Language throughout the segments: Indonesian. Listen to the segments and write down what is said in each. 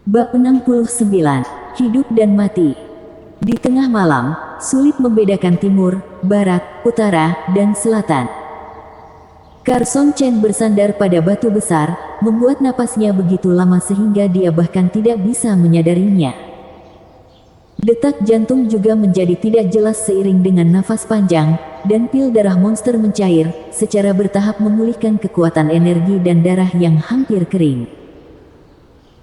Bab 69. Hidup dan Mati. Di tengah malam, sulit membedakan timur, barat, utara, dan selatan. Carson Chen bersandar pada batu besar, membuat napasnya begitu lama sehingga dia bahkan tidak bisa menyadarinya. Detak jantung juga menjadi tidak jelas seiring dengan nafas panjang, dan pil darah monster mencair, secara bertahap memulihkan kekuatan energi dan darah yang hampir kering.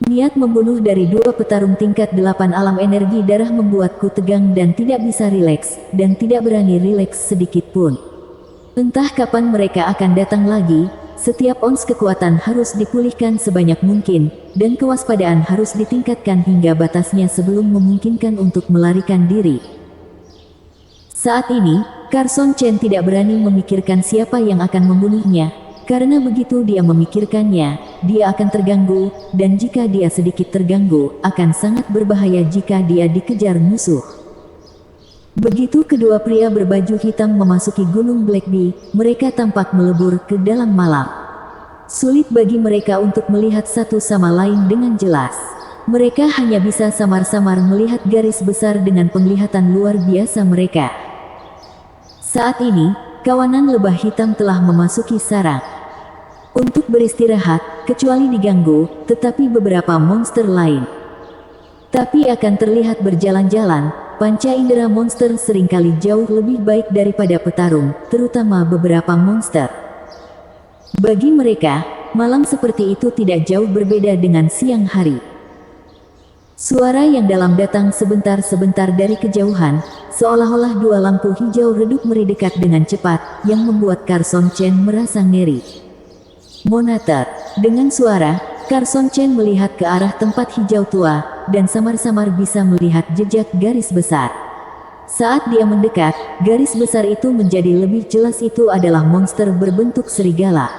Niat membunuh dari dua petarung tingkat 8 alam energi darah membuatku tegang dan tidak bisa rileks, dan tidak berani rileks sedikit pun. Entah kapan mereka akan datang lagi, setiap ons kekuatan harus dipulihkan sebanyak mungkin, dan kewaspadaan harus ditingkatkan hingga batasnya sebelum memungkinkan untuk melarikan diri. Saat ini, Carson Chen tidak berani memikirkan siapa yang akan membunuhnya, karena begitu dia memikirkannya, dia akan terganggu, dan jika dia sedikit terganggu, akan sangat berbahaya jika dia dikejar musuh. Begitu kedua pria berbaju hitam memasuki Gunung Blackbee, mereka tampak melebur ke dalam malam. Sulit bagi mereka untuk melihat satu sama lain dengan jelas. Mereka hanya bisa samar-samar melihat garis besar dengan penglihatan luar biasa mereka. Saat ini, kawanan lebah hitam telah memasuki sarang. Untuk beristirahat, kecuali diganggu, tetapi beberapa monster lain. Tapi akan terlihat berjalan-jalan, panca indera monster seringkali jauh lebih baik daripada petarung, terutama beberapa monster. Bagi mereka, malam seperti itu tidak jauh berbeda dengan siang hari. Suara yang dalam datang sebentar-sebentar dari kejauhan, seolah-olah dua lampu hijau redup mendekat dengan cepat, yang membuat Carson Chen merasa ngeri. Monater. Dengan suara, Carson Chen melihat ke arah tempat hijau tua, dan samar-samar bisa melihat jejak garis besar. Saat dia mendekat, garis besar itu menjadi lebih jelas. Itu adalah monster berbentuk serigala.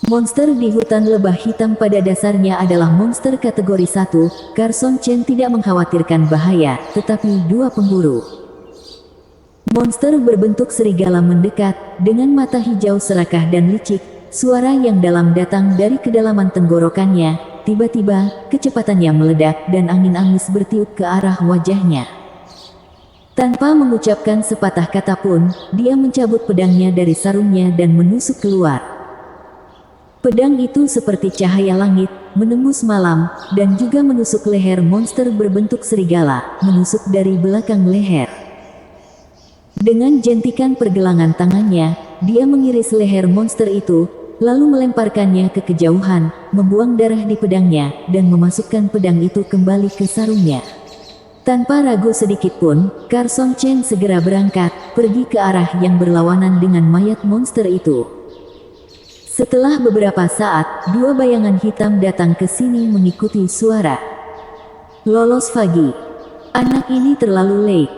Monster di hutan lebah hitam pada dasarnya adalah monster kategori 1, Carson Chen tidak mengkhawatirkan bahaya, tetapi dua pemburu. Monster berbentuk serigala mendekat, dengan mata hijau serakah dan licik, suara yang dalam datang dari kedalaman tenggorokannya, tiba-tiba, kecepatannya meledak dan angin amis bertiup ke arah wajahnya. Tanpa mengucapkan sepatah kata pun, dia mencabut pedangnya dari sarungnya dan menusuk keluar. Pedang itu seperti cahaya langit, menembus malam, dan juga menusuk leher monster berbentuk serigala, menusuk dari belakang leher. Dengan jentikan pergelangan tangannya, dia mengiris leher monster itu, lalu melemparkannya ke kejauhan, membuang darah di pedangnya, dan memasukkan pedang itu kembali ke sarungnya. Tanpa ragu sedikit pun, Carson Chen segera berangkat, pergi ke arah yang berlawanan dengan mayat monster itu. Setelah beberapa saat, dua bayangan hitam datang ke sini mengikuti suara. Lolos Fagi. Anak ini terlalu late.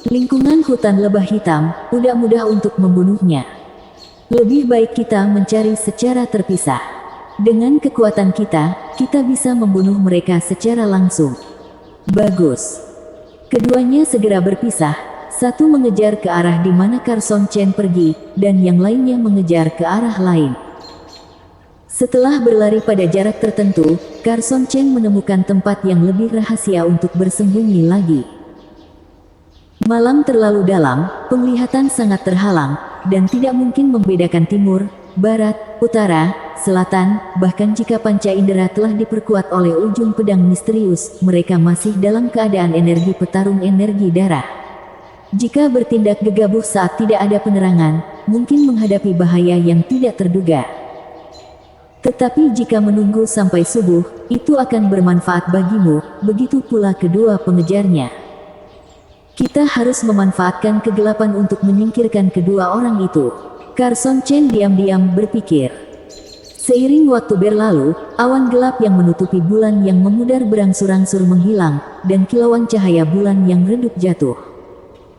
Lingkungan hutan lebah hitam, tidak mudah untuk membunuhnya. Lebih baik kita mencari secara terpisah. Dengan kekuatan kita bisa membunuh mereka secara langsung. Bagus. Keduanya segera berpisah, satu mengejar ke arah di mana Carson Chen pergi, dan yang lainnya mengejar ke arah lain. Setelah berlari pada jarak tertentu, Carson Chen menemukan tempat yang lebih rahasia untuk bersembunyi lagi. Malam terlalu dalam, penglihatan sangat terhalang, dan tidak mungkin membedakan timur, barat, utara, selatan, bahkan jika panca indera telah diperkuat oleh ujung pedang misterius, mereka masih dalam keadaan energi petarung energi darah. Jika bertindak gegabah saat tidak ada penerangan, mungkin menghadapi bahaya yang tidak terduga. Tetapi jika menunggu sampai subuh, itu akan bermanfaat bagimu, begitu pula kedua pengejarnya. Kita harus memanfaatkan kegelapan untuk menyingkirkan kedua orang itu. Carson Chen diam-diam berpikir. Seiring waktu berlalu, awan gelap yang menutupi bulan yang memudar berangsur-angsur menghilang, dan kilauan cahaya bulan yang redup jatuh.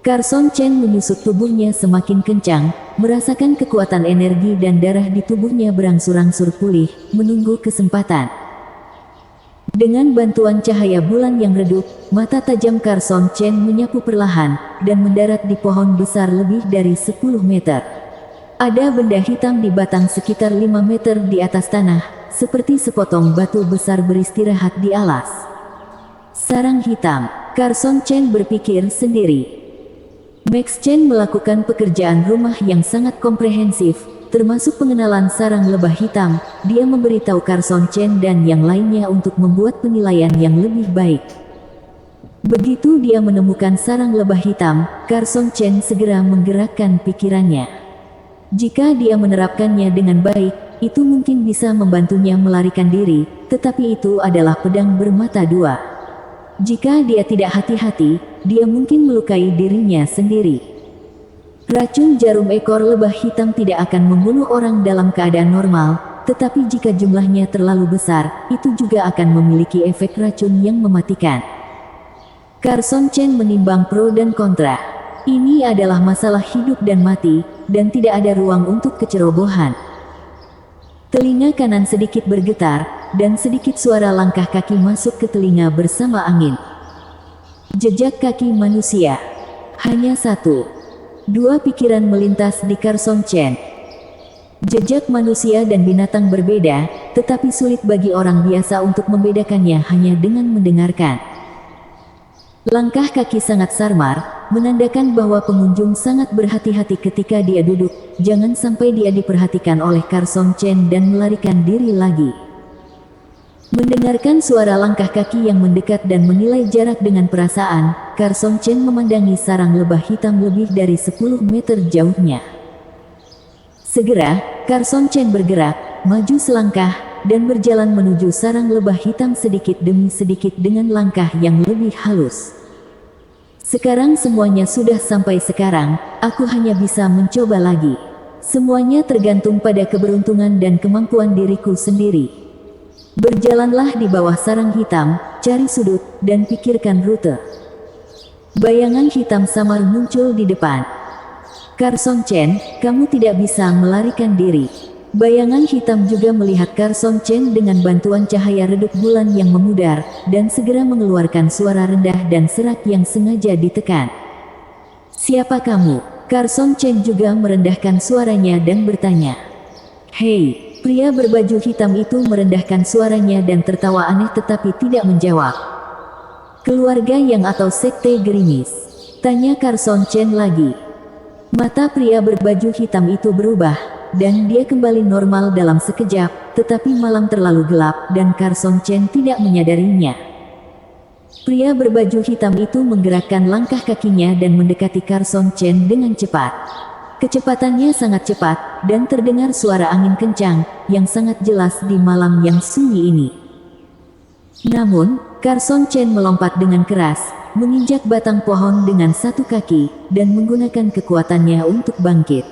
Carson Chen menyusut tubuhnya semakin kencang, merasakan kekuatan energi dan darah di tubuhnya berangsur-angsur pulih, menunggu kesempatan. Dengan bantuan cahaya bulan yang redup, mata tajam Carson Chen menyapu perlahan, dan mendarat di pohon besar lebih dari 10 meter. Ada benda hitam di batang sekitar 5 meter di atas tanah, seperti sepotong batu besar beristirahat di alas. Sarang hitam, Carson Chen berpikir sendiri. Max Chen melakukan pekerjaan rumah yang sangat komprehensif, termasuk pengenalan sarang lebah hitam. Dia memberitahu Carson Chen dan yang lainnya untuk membuat penilaian yang lebih baik. Begitu dia menemukan sarang lebah hitam, Carson Chen segera menggerakkan pikirannya. Jika dia menerapkannya dengan baik, itu mungkin bisa membantunya melarikan diri, tetapi itu adalah pedang bermata dua. Jika dia tidak hati-hati, dia mungkin melukai dirinya sendiri. Racun jarum ekor lebah hitam tidak akan membunuh orang dalam keadaan normal, tetapi jika jumlahnya terlalu besar, itu juga akan memiliki efek racun yang mematikan. Carson Chen menimbang pro dan kontra. Ini adalah masalah hidup dan mati, dan tidak ada ruang untuk kecerobohan. Telinga kanan sedikit bergetar, dan sedikit suara langkah kaki masuk ke telinga bersama angin. Jejak kaki manusia. Hanya satu. Dua pikiran melintas di Carson Chen. Jejak manusia dan binatang berbeda, tetapi sulit bagi orang biasa untuk membedakannya hanya dengan mendengarkan. Langkah kaki sangat samar, menandakan bahwa pengunjung sangat berhati-hati ketika dia duduk. Jangan sampai dia diperhatikan oleh Carson Chen dan melarikan diri lagi. Mendengarkan suara langkah kaki yang mendekat dan menilai jarak dengan perasaan, Carson Chen memandangi sarang lebah hitam lebih dari 10 meter jauhnya. Segera, Carson Chen bergerak, maju selangkah, dan berjalan menuju sarang lebah hitam sedikit demi sedikit dengan langkah yang lebih halus. Sekarang semuanya sudah sampai sekarang, aku hanya bisa mencoba lagi. Semuanya tergantung pada keberuntungan dan kemampuan diriku sendiri. Berjalanlah di bawah sarang hitam, cari sudut, dan pikirkan rute. Bayangan hitam samar muncul di depan. Carson Chen, kamu tidak bisa melarikan diri. Bayangan hitam juga melihat Carson Chen dengan bantuan cahaya redup bulan yang memudar, dan segera mengeluarkan suara rendah dan serak yang sengaja ditekan. Siapa kamu? Carson Chen juga merendahkan suaranya dan bertanya. Hei, pria berbaju hitam itu merendahkan suaranya dan tertawa aneh tetapi tidak menjawab. Keluarga yang atau sekte gerimis? Tanya Carson Chen lagi. Mata pria berbaju hitam itu berubah, dan dia kembali normal dalam sekejap, tetapi malam terlalu gelap dan Carson Chen tidak menyadarinya. Pria berbaju hitam itu menggerakkan langkah kakinya dan mendekati Carson Chen dengan cepat. Kecepatannya sangat cepat, dan terdengar suara angin kencang, yang sangat jelas di malam yang sunyi ini. Namun, Carson Chen melompat dengan keras, menginjak batang pohon dengan satu kaki, dan menggunakan kekuatannya untuk bangkit.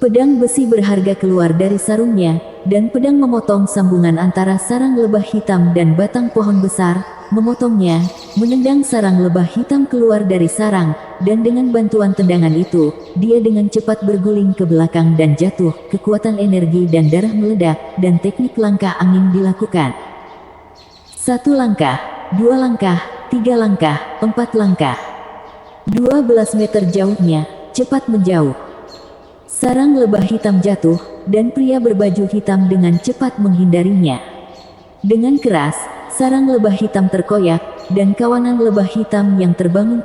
Pedang besi berharga keluar dari sarungnya, dan pedang memotong sambungan antara sarang lebah hitam dan batang pohon besar, memotongnya, menendang sarang lebah hitam keluar dari sarang, dan dengan bantuan tendangan itu, dia dengan cepat berguling ke belakang dan jatuh. Kekuatan energi dan darah meledak, dan teknik langkah angin dilakukan. 1 langkah, 2 langkah, 3 langkah, 4 langkah. 12 meter jauhnya, cepat menjauh. Sarang lebah hitam jatuh, dan pria berbaju hitam dengan cepat menghindarinya. Dengan keras, sarang lebah hitam terkoyak, dan kawanan lebah hitam yang terbang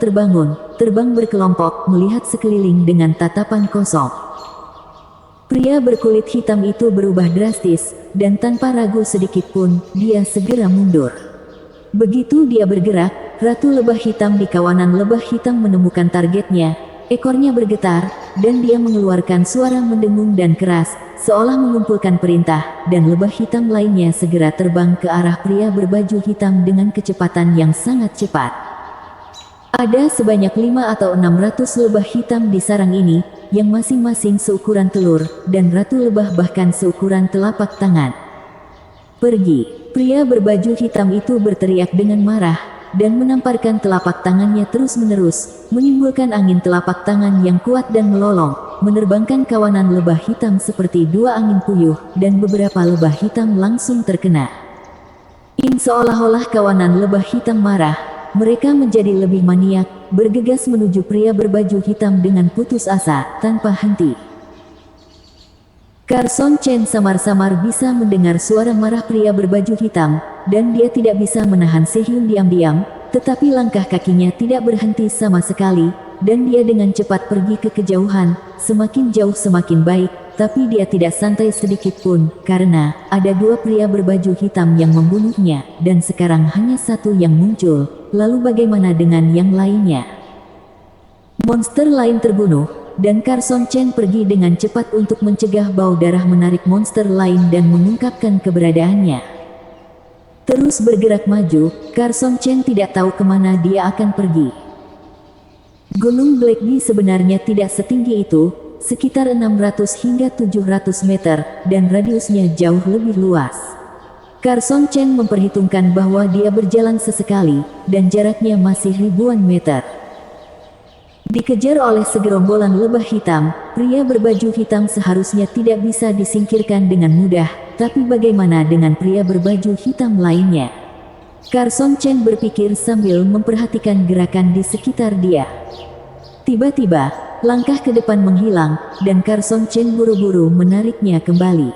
berkelompok melihat sekeliling dengan tatapan kosong. Pria berkulit hitam itu berubah drastis, dan tanpa ragu sedikit pun, dia segera mundur. Begitu dia bergerak, ratu lebah hitam di kawanan lebah hitam menemukan targetnya. Ekornya bergetar, dan dia mengeluarkan suara mendengung dan keras, seolah mengumpulkan perintah, dan lebah hitam lainnya segera terbang ke arah pria berbaju hitam dengan kecepatan yang sangat cepat. Ada sebanyak 5 atau 600 lebah hitam di sarang ini, yang masing-masing seukuran telur, dan ratu lebah bahkan seukuran telapak tangan. Pergi! Pria berbaju hitam itu berteriak dengan marah, dan menamparkan telapak tangannya terus-menerus, menimbulkan angin telapak tangan yang kuat dan melolong, menerbangkan kawanan lebah hitam seperti 2 angin puyuh, dan beberapa lebah hitam langsung terkena. Seolah-olah kawanan lebah hitam marah, mereka menjadi lebih maniak, bergegas menuju pria berbaju hitam dengan putus asa, tanpa henti. Carson Chen samar-samar bisa mendengar suara marah pria berbaju hitam, dan dia tidak bisa menahan Sehun diam-diam, tetapi langkah kakinya tidak berhenti sama sekali, dan dia dengan cepat pergi ke kejauhan, semakin jauh semakin baik, tapi dia tidak santai sedikit pun, karena ada dua pria berbaju hitam yang membunuhnya, dan sekarang hanya satu yang muncul, lalu bagaimana dengan yang lainnya? Monster lain terbunuh, dan Carson Chen pergi dengan cepat untuk mencegah bau darah menarik monster lain dan mengungkapkan keberadaannya. Terus bergerak maju, Carson Chen tidak tahu kemana dia akan pergi. Gunung Blackbee sebenarnya tidak setinggi itu, sekitar 600 hingga 700 meter, dan radiusnya jauh lebih luas. Carson Chen memperhitungkan bahwa dia berjalan sesekali, dan jaraknya masih ribuan meter. Dikejar oleh segerombolan lebah hitam, pria berbaju hitam seharusnya tidak bisa disingkirkan dengan mudah, tapi bagaimana dengan pria berbaju hitam lainnya? Carson Chen berpikir sambil memperhatikan gerakan di sekitar dia. Tiba-tiba, langkah ke depan menghilang, dan Carson Chen buru-buru menariknya kembali.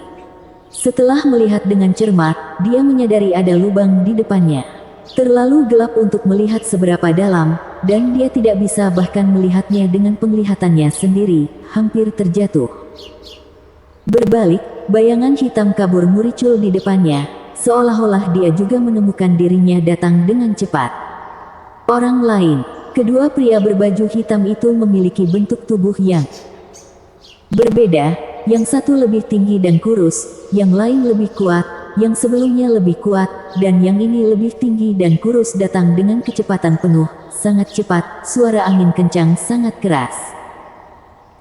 Setelah melihat dengan cermat, dia menyadari ada lubang di depannya. Terlalu gelap untuk melihat seberapa dalam, dan dia tidak bisa bahkan melihatnya dengan penglihatannya sendiri, hampir terjatuh. Berbalik, bayangan hitam kabur muncul di depannya, seolah-olah dia juga menemukan dirinya datang dengan cepat. Orang lain, kedua pria berbaju hitam itu memiliki bentuk tubuh yang berbeda, yang satu lebih tinggi dan kurus, yang lain lebih kuat, yang sebelumnya lebih kuat, dan yang ini lebih tinggi dan kurus datang dengan kecepatan penuh, sangat cepat, suara angin kencang sangat keras.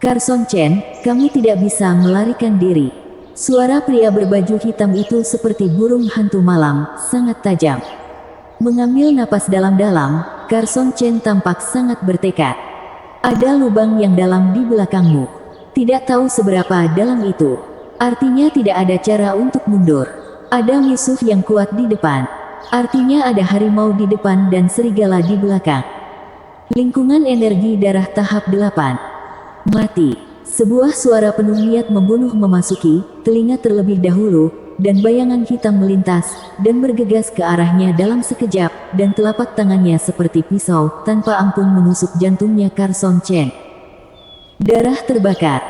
Carson Chen, kamu tidak bisa melarikan diri. Suara pria berbaju hitam itu seperti burung hantu malam, sangat tajam. Mengambil napas dalam-dalam, Carson Chen tampak sangat bertekad. Ada lubang yang dalam di belakangmu. Tidak tahu seberapa dalam itu. Artinya tidak ada cara untuk mundur. Ada musuh yang kuat di depan. Artinya ada harimau di depan dan serigala di belakang. Lingkungan energi darah tahap 8. Mati. Sebuah suara penuh niat membunuh memasuki telinga terlebih dahulu, dan bayangan hitam melintas, dan bergegas ke arahnya dalam sekejap, dan telapak tangannya seperti pisau, tanpa ampun menusuk jantungnya Carson Chen. Darah terbakar.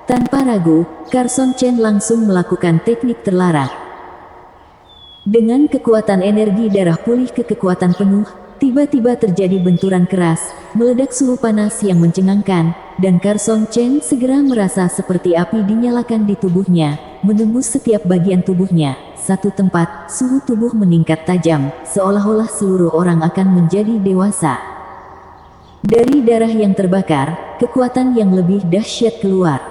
Tanpa ragu, Carson Chen langsung melakukan teknik terlarang. Dengan kekuatan energi darah pulih ke kekuatan penuh, tiba-tiba terjadi benturan keras, meledak suhu panas yang mencengangkan, dan Carson Chen segera merasa seperti api dinyalakan di tubuhnya, menembus setiap bagian tubuhnya. Satu tempat, suhu tubuh meningkat tajam, seolah-olah seluruh orang akan menjadi dewasa. Dari darah yang terbakar, kekuatan yang lebih dahsyat keluar.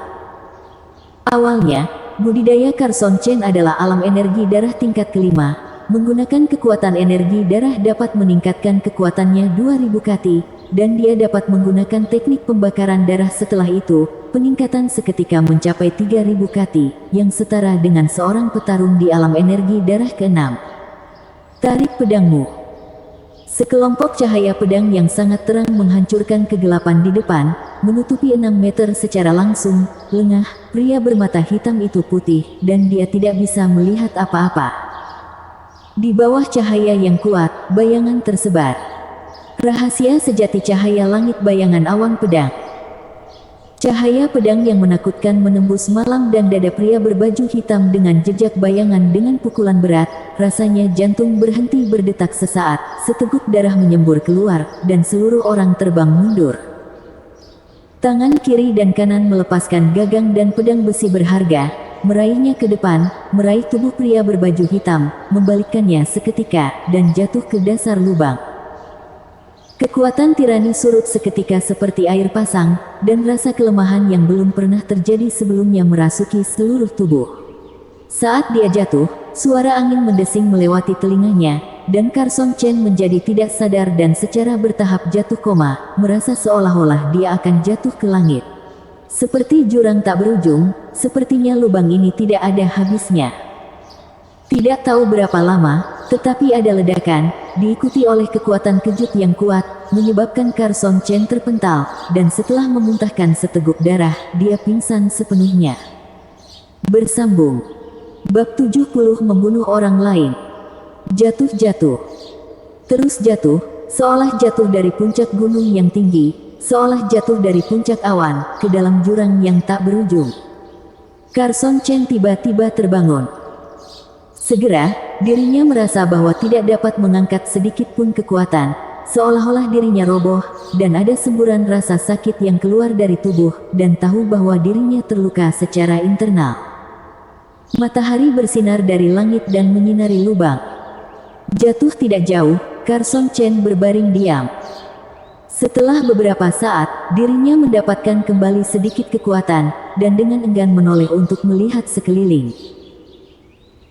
Awalnya, budidaya Carson Chen adalah alam energi darah tingkat kelima. Menggunakan kekuatan energi darah dapat meningkatkan kekuatannya 2000 kali, dan dia dapat menggunakan teknik pembakaran darah setelah itu, peningkatan seketika mencapai 3000 kali, yang setara dengan seorang petarung di alam energi darah ke-6. Tarik pedangmu. Sekelompok cahaya pedang yang sangat terang menghancurkan kegelapan di depan, menutupi 6 meter secara langsung. Lengah, pria bermata hitam itu putih, dan dia tidak bisa melihat apa-apa. Di bawah cahaya yang kuat, bayangan tersebar. Rahasia sejati cahaya langit bayangan awan pedang. Cahaya pedang yang menakutkan menembus malam dan dada pria berbaju hitam dengan jejak bayangan dengan pukulan berat. Rasanya jantung berhenti berdetak sesaat, seteguk darah menyembur keluar, dan seluruh orang terbang mundur. Tangan kiri dan kanan melepaskan gagang dan pedang besi berharga, meraihnya ke depan, meraih tubuh pria berbaju hitam, membalikkannya seketika, dan jatuh ke dasar lubang. Kekuatan tirani surut seketika seperti air pasang, dan rasa kelemahan yang belum pernah terjadi sebelumnya merasuki seluruh tubuh. Saat dia jatuh, suara angin mendesing melewati telinganya, dan Carson Chen menjadi tidak sadar dan secara bertahap jatuh koma, merasa seolah-olah dia akan jatuh ke langit. Seperti jurang tak berujung, sepertinya lubang ini tidak ada habisnya. Tidak tahu berapa lama, tetapi ada ledakan, diikuti oleh kekuatan kejut yang kuat, menyebabkan Carson Chen terpental, dan setelah memuntahkan seteguk darah, dia pingsan sepenuhnya. Bersambung. Bab 70 membunuh orang lain. Jatuh-jatuh. Terus jatuh, seolah jatuh dari puncak gunung yang tinggi, seolah jatuh dari puncak awan, ke dalam jurang yang tak berujung. Carson Chen tiba-tiba terbangun. Segera, dirinya merasa bahwa tidak dapat mengangkat sedikit pun kekuatan, seolah-olah dirinya roboh, dan ada semburan rasa sakit yang keluar dari tubuh, dan tahu bahwa dirinya terluka secara internal. Matahari bersinar dari langit dan menyinari lubang. Jatuh tidak jauh, Carson Chen berbaring diam. Setelah beberapa saat, dirinya mendapatkan kembali sedikit kekuatan, dan dengan enggan menoleh untuk melihat sekeliling.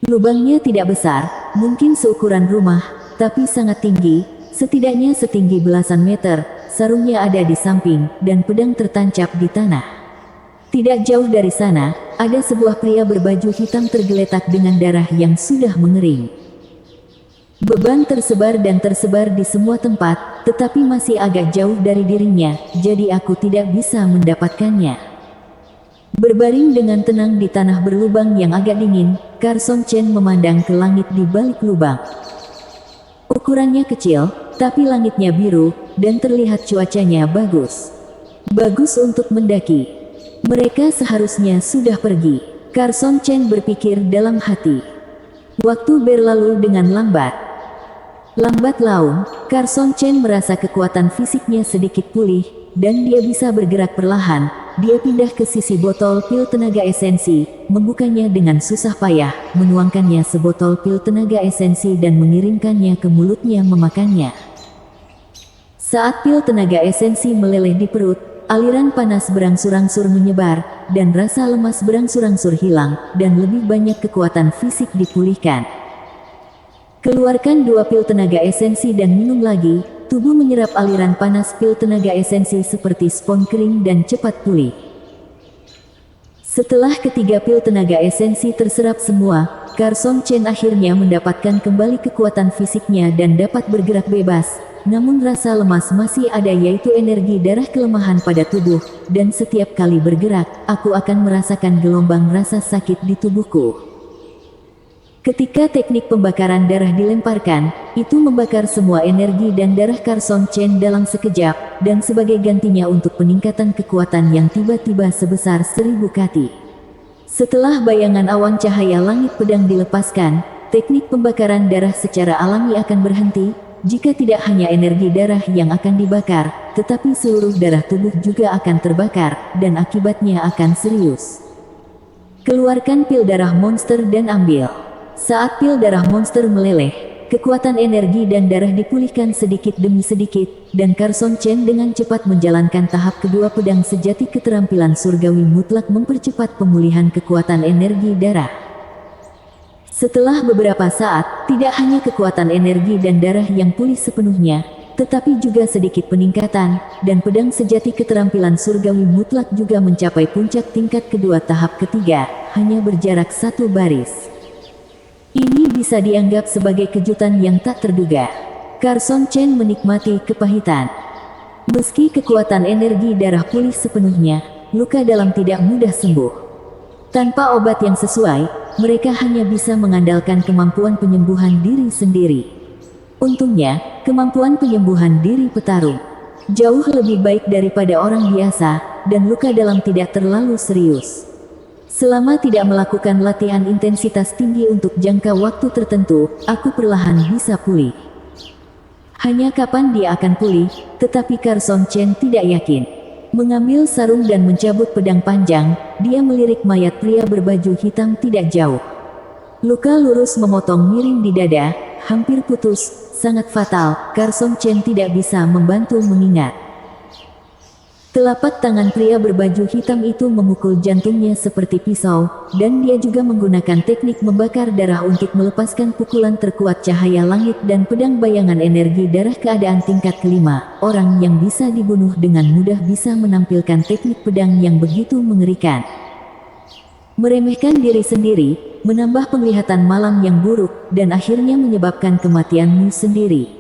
Lubangnya tidak besar, mungkin seukuran rumah, tapi sangat tinggi, setidaknya setinggi belasan meter. Sarungnya ada di samping, dan pedang tertancap di tanah. Tidak jauh dari sana, ada sebuah pria berbaju hitam tergeletak dengan darah yang sudah mengering. Beban tersebar dan tersebar di semua tempat, tetapi masih agak jauh dari dirinya, jadi aku tidak bisa mendapatkannya. Berbaring dengan tenang di tanah berlubang yang agak dingin, Carson Chen memandang ke langit di balik lubang. Ukurannya kecil, tapi langitnya biru, dan terlihat cuacanya bagus. Bagus untuk mendaki. Mereka seharusnya sudah pergi. Carson Chen berpikir dalam hati. Waktu berlalu dengan lambat. Lambat laun, Carson Chen merasa kekuatan fisiknya sedikit pulih, dan dia bisa bergerak perlahan. Dia pindah ke sisi botol pil tenaga esensi, membukanya dengan susah payah, menuangkannya sebotol pil tenaga esensi dan mengirimkannya ke mulutnya memakannya. Saat pil tenaga esensi meleleh di perut, aliran panas berangsur-angsur menyebar, dan rasa lemas berangsur-angsur hilang, dan lebih banyak kekuatan fisik dipulihkan. Keluarkan 2 pil tenaga esensi dan minum lagi, tubuh menyerap aliran panas pil tenaga esensi seperti spons kering dan cepat pulih. Setelah ketiga pil tenaga esensi terserap semua, Carson Chen akhirnya mendapatkan kembali kekuatan fisiknya dan dapat bergerak bebas. Namun rasa lemas masih ada, yaitu energi darah kelemahan pada tubuh, dan setiap kali bergerak, aku akan merasakan gelombang rasa sakit di tubuhku. Ketika teknik pembakaran darah dilemparkan, itu membakar semua energi dan darah Carson Chen dalam sekejap, dan sebagai gantinya untuk peningkatan kekuatan yang tiba-tiba sebesar 1000 kati. Setelah bayangan awan cahaya langit pedang dilepaskan, teknik pembakaran darah secara alami akan berhenti. Jika tidak hanya energi darah yang akan dibakar, tetapi seluruh darah tubuh juga akan terbakar, dan akibatnya akan serius. Keluarkan pil darah monster dan ambil. Saat pil darah monster meleleh, kekuatan energi dan darah dipulihkan sedikit demi sedikit, dan Carson Chen dengan cepat menjalankan tahap kedua pedang sejati keterampilan surgawi mutlak mempercepat pemulihan kekuatan energi darah. Setelah beberapa saat, tidak hanya kekuatan energi dan darah yang pulih sepenuhnya, tetapi juga sedikit peningkatan, dan pedang sejati keterampilan surgawi mutlak juga mencapai puncak tingkat kedua tahap ketiga, hanya berjarak 1 baris. Ini bisa dianggap sebagai kejutan yang tak terduga. Carson Chen menikmati kepahitan. Meski kekuatan energi darah pulih sepenuhnya, luka dalam tidak mudah sembuh. Tanpa obat yang sesuai, mereka hanya bisa mengandalkan kemampuan penyembuhan diri sendiri. Untungnya, kemampuan penyembuhan diri petarung jauh lebih baik daripada orang biasa, dan luka dalam tidak terlalu serius. Selama tidak melakukan latihan intensitas tinggi untuk jangka waktu tertentu, aku perlahan bisa pulih. Hanya kapan dia akan pulih, tetapi Carson Chen tidak yakin. Mengambil sarung dan mencabut pedang panjang, dia melirik mayat pria berbaju hitam tidak jauh. Luka lurus memotong miring di dada, hampir putus, sangat fatal. Carson Chen tidak bisa membantu mengingat. Telapak tangan pria berbaju hitam itu memukul jantungnya seperti pisau, dan dia juga menggunakan teknik membakar darah untuk melepaskan pukulan terkuat cahaya langit dan pedang bayangan energi darah. Keadaan tingkat kelima, orang yang bisa dibunuh dengan mudah bisa menampilkan teknik pedang yang begitu mengerikan. Meremehkan diri sendiri, menambah penglihatan malam yang buruk, dan akhirnya menyebabkan kematianmu sendiri.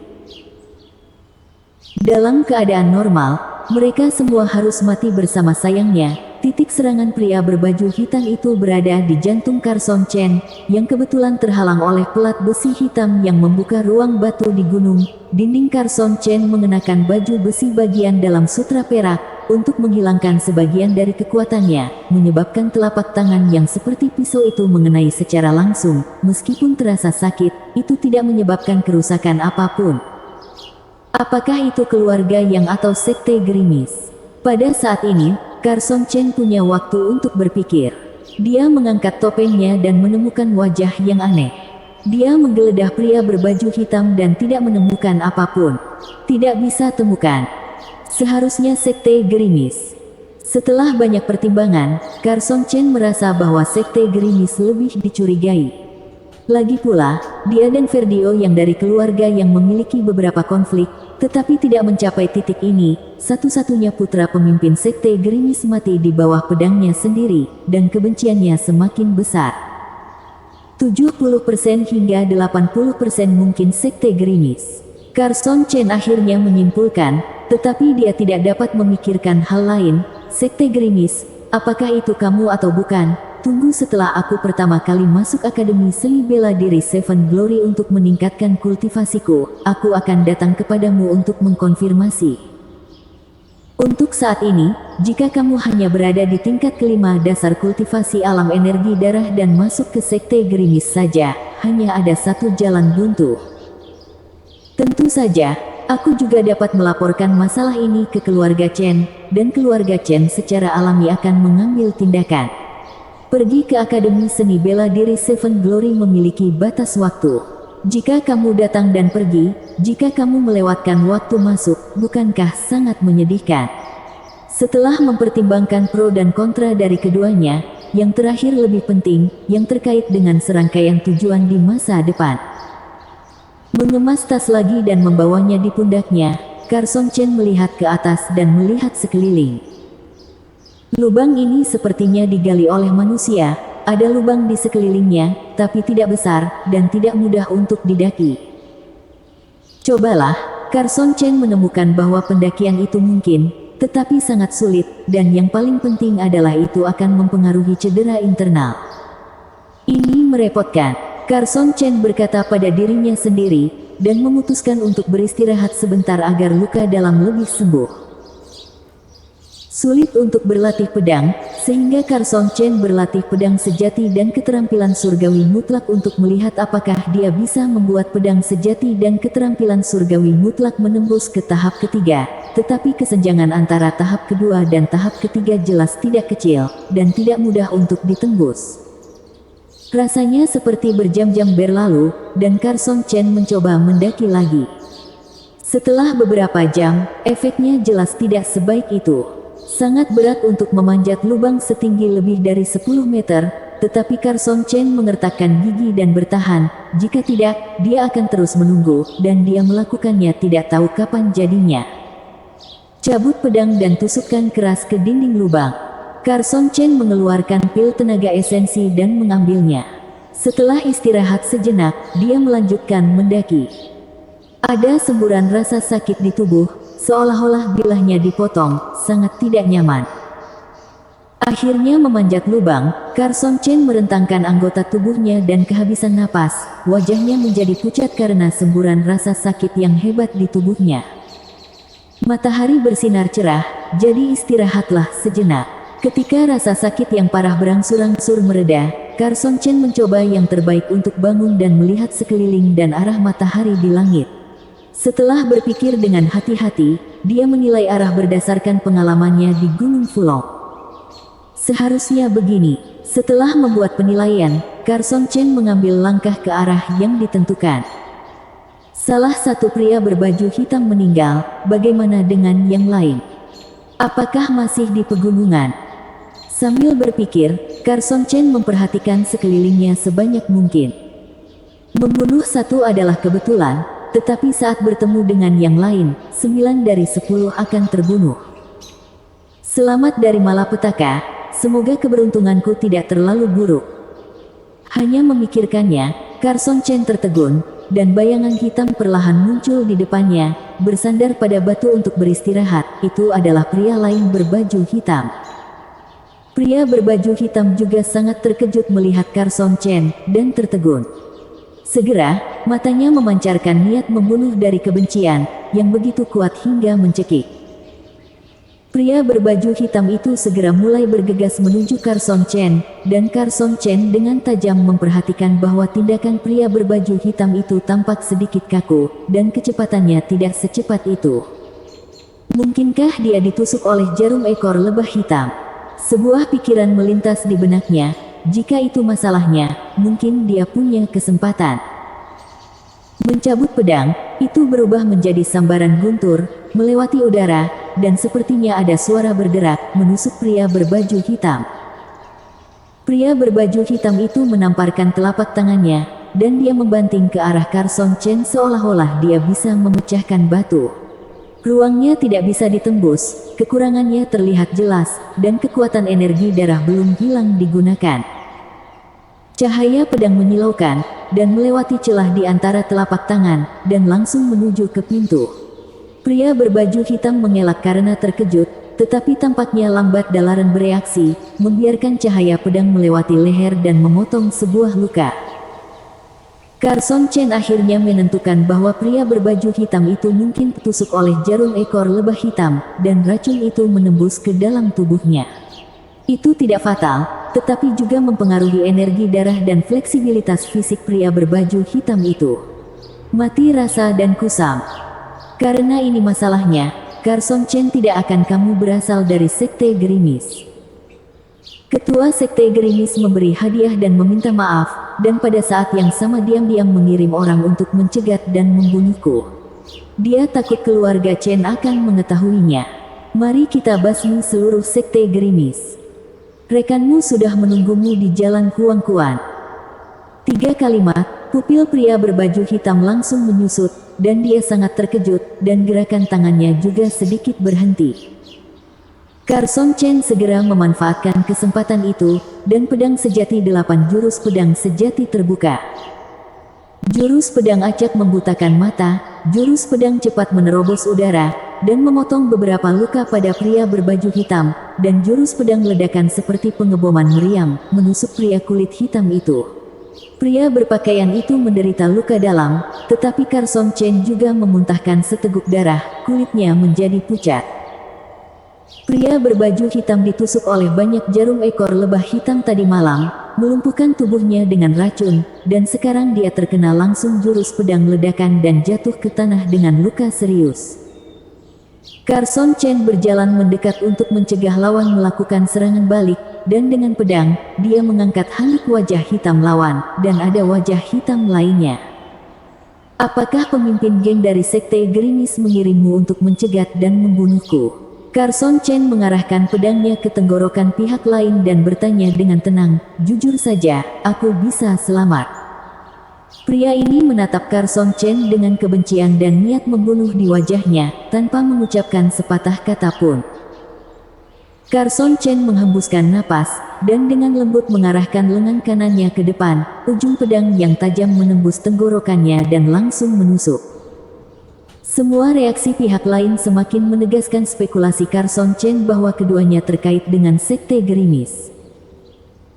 Dalam keadaan normal, mereka semua harus mati bersama sayangnya, titik serangan pria berbaju hitam itu berada di jantung Carson Chen, yang kebetulan terhalang oleh pelat besi hitam yang membuka ruang batu di gunung. Dinding Carson Chen mengenakan baju besi bagian dalam sutra perak, untuk menghilangkan sebagian dari kekuatannya, menyebabkan telapak tangan yang seperti pisau itu mengenai secara langsung. Meskipun terasa sakit, itu tidak menyebabkan kerusakan apapun. Apakah itu keluarga yang atau sekte gerimis? Pada saat ini, Carson Chen punya waktu untuk berpikir. Dia mengangkat topengnya dan menemukan wajah yang aneh. Dia menggeledah pria berbaju hitam dan tidak menemukan apapun. Tidak bisa temukan. Seharusnya sekte gerimis. Setelah banyak pertimbangan, Carson Chen merasa bahwa sekte gerimis lebih dicurigai. Lagi pula, dia dan Verdio yang dari keluarga yang memiliki beberapa konflik, tetapi tidak mencapai titik ini. Satu-satunya putra pemimpin sekte gerimis mati di bawah pedangnya sendiri, dan kebenciannya semakin besar. 70% hingga 80% mungkin sekte gerimis. Carson Chen akhirnya menyimpulkan, tetapi dia tidak dapat memikirkan hal lain. Sekte gerimis, apakah itu kamu atau bukan? Tunggu, setelah aku pertama kali masuk Akademi Seni Bela Diri Seven Glory untuk meningkatkan kultivasiku, aku akan datang kepadamu untuk mengkonfirmasi. Untuk saat ini, jika kamu hanya berada di tingkat kelima dasar kultivasi alam energi darah dan masuk ke sekte gerimis saja, hanya ada satu jalan buntu. Tentu saja, aku juga dapat melaporkan masalah ini ke keluarga Chen, dan keluarga Chen secara alami akan mengambil tindakan. Pergi ke Akademi Seni Bela Diri Seven Glory memiliki batas waktu. Jika kamu datang dan pergi, jika kamu melewatkan waktu masuk, bukankah sangat menyedihkan? Setelah mempertimbangkan pro dan kontra dari keduanya, yang terakhir lebih penting, yang terkait dengan serangkaian tujuan di masa depan. Mengemas tas lagi dan membawanya di pundaknya, Carson Chen melihat ke atas dan melihat sekeliling. Lubang ini sepertinya digali oleh manusia, ada lubang di sekelilingnya, tapi tidak besar, dan tidak mudah untuk didaki. Cobalah, Carson Chen menemukan bahwa pendakian itu mungkin, tetapi sangat sulit, dan yang paling penting adalah itu akan mempengaruhi cedera internal. Ini merepotkan, Carson Chen berkata pada dirinya sendiri, dan memutuskan untuk beristirahat sebentar agar luka dalam lebih sembuh. Sulit untuk berlatih pedang, sehingga Carson Chen berlatih pedang sejati dan keterampilan surgawi mutlak untuk melihat apakah dia bisa membuat pedang sejati dan keterampilan surgawi mutlak menembus ke tahap ketiga. Tetapi kesenjangan antara tahap kedua dan tahap ketiga jelas tidak kecil, dan tidak mudah untuk ditembus. Rasanya seperti berjam-jam berlalu, dan Carson Chen mencoba mendaki lagi. Setelah beberapa jam, efeknya jelas tidak sebaik itu. Sangat berat untuk memanjat lubang setinggi lebih dari 10 meter, tetapi Carson Chen mengertakkan gigi dan bertahan. Jika tidak, dia akan terus menunggu, dan dia melakukannya tidak tahu kapan jadinya. Cabut pedang dan tusukkan keras ke dinding lubang. Carson Chen mengeluarkan pil tenaga esensi dan mengambilnya. Setelah istirahat sejenak, dia melanjutkan mendaki. Ada semburan rasa sakit di tubuh, seolah-olah bilahnya dipotong, sangat tidak nyaman. Akhirnya memanjat lubang, Carson Chen merentangkan anggota tubuhnya dan kehabisan napas, wajahnya menjadi pucat karena semburan rasa sakit yang hebat di tubuhnya. Matahari bersinar cerah, jadi istirahatlah sejenak. Ketika rasa sakit yang parah berangsur-angsur mereda, Carson Chen mencoba yang terbaik untuk bangun dan melihat sekeliling dan arah matahari di langit. Setelah berpikir dengan hati-hati, dia menilai arah berdasarkan pengalamannya di Gunung Fulong. Seharusnya begini. Setelah membuat penilaian, Carson Chen mengambil langkah ke arah yang ditentukan. Salah satu pria berbaju hitam meninggal, bagaimana dengan yang lain? Apakah masih di pegunungan? Sambil berpikir, Carson Chen memperhatikan sekelilingnya sebanyak mungkin. Membunuh satu adalah kebetulan, tetapi saat bertemu dengan yang lain, 9 dari 10 akan terbunuh. Selamat dari malapetaka, semoga keberuntunganku tidak terlalu buruk. Hanya memikirkannya, Carson Chen tertegun, dan bayangan hitam perlahan muncul di depannya, bersandar pada batu untuk beristirahat. Itu adalah pria lain berbaju hitam. Pria berbaju hitam juga sangat terkejut melihat Carson Chen, dan tertegun. Segera, matanya memancarkan niat membunuh dari kebencian, yang begitu kuat hingga mencekik. Pria berbaju hitam itu segera mulai bergegas menuju Carson Chen, dan Carson Chen dengan tajam memperhatikan bahwa tindakan pria berbaju hitam itu tampak sedikit kaku, dan kecepatannya tidak secepat itu. Mungkinkah dia ditusuk oleh jarum ekor lebah hitam? Sebuah pikiran melintas di benaknya. Jika itu masalahnya, mungkin dia punya kesempatan. Mencabut pedang, itu berubah menjadi sambaran guntur, melewati udara, dan sepertinya ada suara berderak, menusuk pria berbaju hitam. Pria berbaju hitam itu menamparkan telapak tangannya, dan dia membanting ke arah Carson Chen seolah-olah dia bisa memecahkan batu. Ruangnya tidak bisa ditembus, kekurangannya terlihat jelas, dan kekuatan energi darah belum hilang digunakan. Cahaya pedang menyilaukan, dan melewati celah di antara telapak tangan, dan langsung menuju ke pintu. Pria berbaju hitam mengelak karena terkejut, tetapi tampaknya lambat dalam bereaksi, membiarkan cahaya pedang melewati leher dan memotong sebuah luka. Carson Chen akhirnya menentukan bahwa pria berbaju hitam itu mungkin tertusuk oleh jarum ekor lebah hitam, dan racun itu menembus ke dalam tubuhnya. Itu tidak fatal, tetapi juga mempengaruhi energi darah dan fleksibilitas fisik pria berbaju hitam itu. Mati rasa dan kusam. Karena ini masalahnya, Carson Chen tidak akan kamu berasal dari Sekte Gerimis. Ketua Sekte Gerimis memberi hadiah dan meminta maaf, dan pada saat yang sama diam-diam mengirim orang untuk mencegat dan membunuhku. Dia takut keluarga Chen akan mengetahuinya. Mari kita basmi seluruh Sekte Gerimis. Rekanmu sudah menunggumu di jalan Kuang-Kuan. 3 kalimat, pupil pria berbaju hitam langsung menyusut, dan dia sangat terkejut, dan gerakan tangannya juga sedikit berhenti. Carson Chen segera memanfaatkan kesempatan itu, dan pedang sejati 8 jurus pedang sejati terbuka. Jurus pedang acak membutakan mata, jurus pedang cepat menerobos udara, dan memotong beberapa luka pada pria berbaju hitam, dan jurus pedang ledakan seperti pengeboman meriam, menusuk pria kulit hitam itu. Pria berpakaian itu menderita luka dalam, tetapi Carson Chen juga memuntahkan seteguk darah, kulitnya menjadi pucat. Pria berbaju hitam ditusuk oleh banyak jarum ekor lebah hitam tadi malam, melumpuhkan tubuhnya dengan racun, dan sekarang dia terkena langsung jurus pedang ledakan dan jatuh ke tanah dengan luka serius. Carson Chen berjalan mendekat untuk mencegah lawan melakukan serangan balik, dan dengan pedang, dia mengangkat handuk wajah hitam lawan, dan ada wajah hitam lainnya. Apakah pemimpin geng dari Sekte Gerimis mengirimmu untuk mencegat dan membunuhku? Carson Chen mengarahkan pedangnya ke tenggorokan pihak lain dan bertanya dengan tenang, jujur saja, aku bisa selamat. Pria ini menatap Carson Chen dengan kebencian dan niat membunuh di wajahnya, tanpa mengucapkan sepatah kata pun. Carson Chen menghembuskan napas, dan dengan lembut mengarahkan lengan kanannya ke depan, ujung pedang yang tajam menembus tenggorokannya dan langsung menusuk. Semua reaksi pihak lain semakin menegaskan spekulasi Carson Chen bahwa keduanya terkait dengan Sekte Gerimis.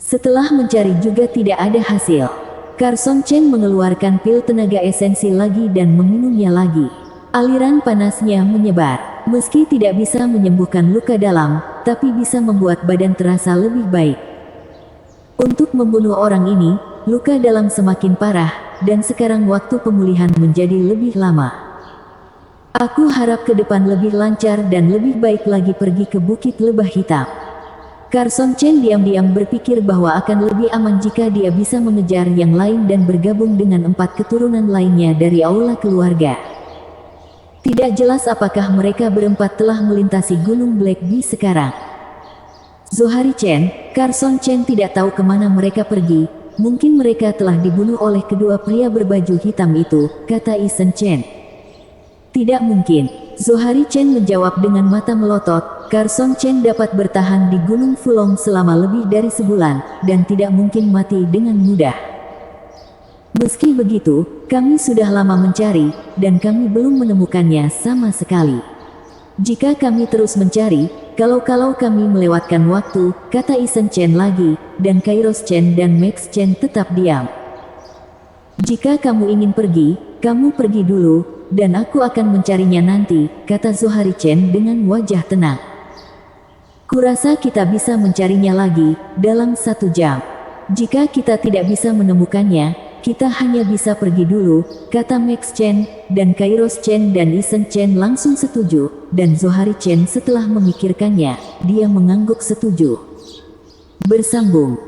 Setelah mencari juga tidak ada hasil, Carson Chen mengeluarkan pil tenaga esensi lagi dan meminumnya lagi. Aliran panasnya menyebar, meski tidak bisa menyembuhkan luka dalam, tapi bisa membuat badan terasa lebih baik. Untuk membunuh orang ini, luka dalam semakin parah, dan sekarang waktu pemulihan menjadi lebih lama. Aku harap ke depan lebih lancar dan lebih baik lagi pergi ke Bukit Lebah Hitam. Carson Chen diam-diam berpikir bahwa akan lebih aman jika dia bisa mengejar yang lain dan bergabung dengan 4 keturunan lainnya dari aula keluarga. Tidak jelas apakah mereka berempat telah melintasi Gunung Black Bee sekarang. Zohari Chen, Carson Chen tidak tahu kemana mereka pergi, mungkin mereka telah dibunuh oleh kedua pria berbaju hitam itu, kata Isen Chen. Tidak mungkin, Zohari Chen menjawab dengan mata melotot, Carson Chen dapat bertahan di Gunung Fulong selama lebih dari sebulan, dan tidak mungkin mati dengan mudah. Meski begitu, kami sudah lama mencari, dan kami belum menemukannya sama sekali. Jika kami terus mencari, kalau kami melewatkan waktu, kata Isen Chen lagi, dan Kairos Chen dan Max Chen tetap diam. Jika kamu ingin pergi, kamu pergi dulu, dan aku akan mencarinya nanti, kata Zohari Chen dengan wajah tenang. Kurasa kita bisa mencarinya lagi, dalam 1 jam. Jika kita tidak bisa menemukannya, kita hanya bisa pergi dulu, kata Max Chen, dan Kairos Chen dan Isen Chen langsung setuju, dan Zohari Chen setelah memikirkannya, dia mengangguk setuju. Bersambung.